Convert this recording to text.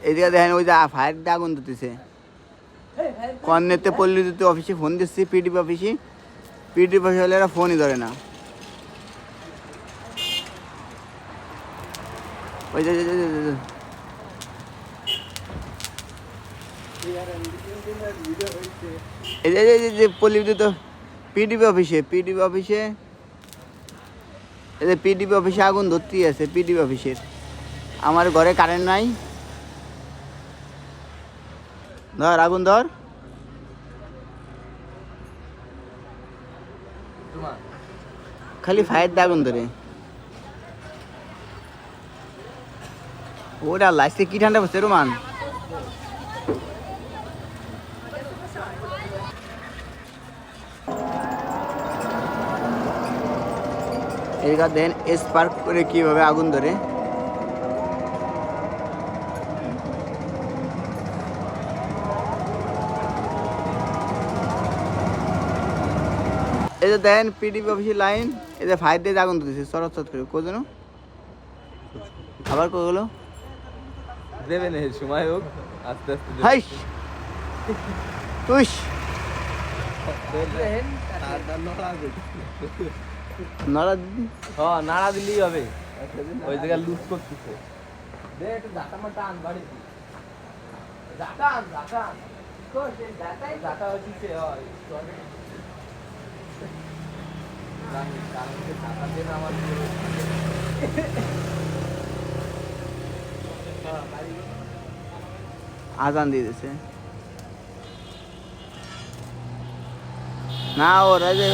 এদিকে দেখেন ওই যে ফায়ার দিয়ে আগুন ধরতেছে। কর্নেতে পল্লী বিদ্যুৎ অফিসে ফোন দিচ্ছি, পিডিপি অফিসে। পিডিপি অফিসে হলে এরা ফোনই ধরে না। ওই যে এই যে পল্লী বিদ্যুৎ পিডিপি অফিসে এই যে পিডিপি অফিসে আগুন ধরতেই আছে। পিডিপি অফিসের আমার ঘরে কারেন্ট নাই। ধর আগুন ধর। খালি ফায়ার দিয়ে আগুন ধরে। ওটা লাইসে কি ঠান্ডা পড়ছে রোমান। এদিকে দেন স্পার্ক করে কিভাবে আগুন ধরে। এই যে দেন পিডিপি অফিসের লাইন, এই যে ফায়ার দিয়ে আগুন ধরতেছে চরচর করে। কোজন আবার কগুলো দেবেন সময় হোক, আস্তে আস্তে হাইস তুইস নাড়া দিদি। হ্যাঁ, নাড়া দিলেই হবে। ওই জায়গায় লুজ করতেছে। আজান দিয়ে দিছে না ওরা যে